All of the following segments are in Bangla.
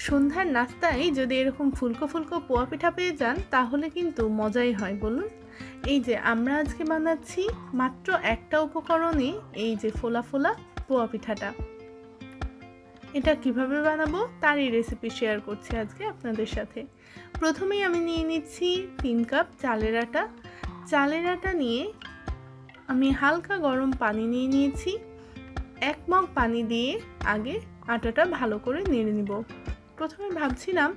সন্ধ্যার নাস্তায় যদি এরকম ফুলকো ফুলকো পোয়া পিঠা পেয়ে যান তাহলে কিন্তু মজাই হয় বলুন। এই যে আমরা আজকে বানাচ্ছি মাত্র একটা উপকরণে এই যে ফোলা ফোলা পোয়া পিঠাটা। এটা কিভাবে বানাবো তারই রেসিপি শেয়ার করছি আজকে আপনাদের সাথে। প্রথমেই আমি নিয়ে নিচ্ছি 3 কাপ চালের আটা। চালের আটা নিয়ে আমি হালকা গরম পানি নিয়ে নিয়েছি। 1 মগ পানি দিয়ে আগে আটাটা ভালো করে নেড়ে নিব। প্রথমে ভাবছিলাম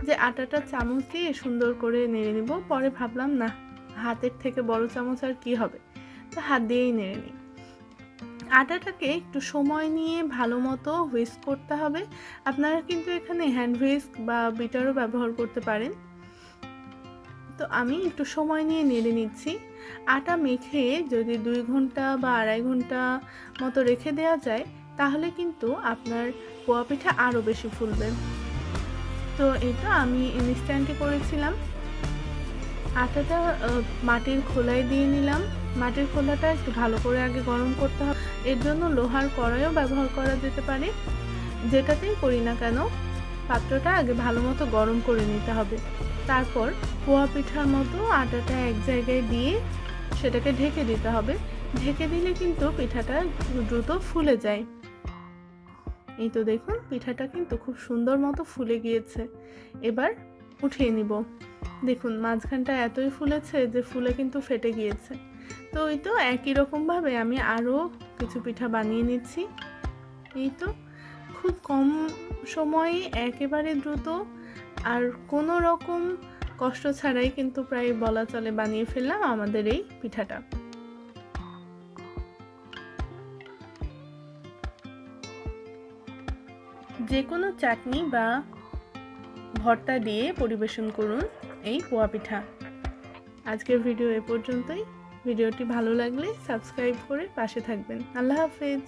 যে আটাটা চামচ দিয়ে সুন্দর করে নেড়ে নিব, পরে ভাবলাম না, হাতের থেকে বড় চামচ আর কি হবে, তো হাত দিয়েই নেড়ে নিই। আটাটাকে একটু সময় নিয়ে ভালো মতো হুইস্ক করতে হবে। আপনারা কিন্তু এখানে হ্যান্ড হুইস্ক বা বিটারও ব্যবহার করতে পারেন। তো আমি একটু সময় নিয়ে নেড়ে নিচ্ছি। আটা মেখে যদি 2 ঘন্টা বা 2.5 ঘন্টা মতো রেখে দেওয়া যায় তাহলে কিন্তু আপনার পোয়া পিঠা আরও বেশি ফুলবে। তো এটা আমি ইনস্ট্যান্টে করেছিলাম। আটাটা মাটির খোলায় দিয়ে নিলাম। মাটির খোলাটা একটু ভালো করে আগে গরম করতে হবে। এর জন্য লোহার কড়াইও ব্যবহার করা যেতে পারে। যেটাতেই করি না কেন পাত্রটা আগে ভালো মতো গরম করে নিতে হবে। তারপর পোয়া পিঠার মতো আটাটা এক জায়গায় দিয়ে সেটাকে ঢেকে দিতে হবে। ঢেকে দিলে কিন্তু পিঠাটা দ্রুত ফুলে যায়। এই তো দেখুন পিঠাটা কিন্তু খুব সুন্দর মতো ফুলে গিয়েছে। এবার উঠিয়ে নিব। দেখুন মাঝখানটা এতই ফুলেছে যে ফুলে কিন্তু ফেটে গিয়েছে। তো এই তো একই রকমভাবে আমি আরও কিছু পিঠা বানিয়ে নিচ্ছি। এই তো খুব কম সময়ে একেবারে দ্রুত আর কোনো রকম কষ্ট ছাড়াই কিন্তু প্রায় বলা চলে বানিয়ে ফেললাম আমাদের এই পিঠাটা। যে কোনো চাটনি বা ভর্তা দিয়ে পরিবেশন করুন এই পোয়া পিঠা। আজকের ভিডিও এ পর্যন্তই। ভিডিওটি ভালো লাগলে সাবস্ক্রাইব করে পাশে থাকবেন। আল্লাহ হাফেজ।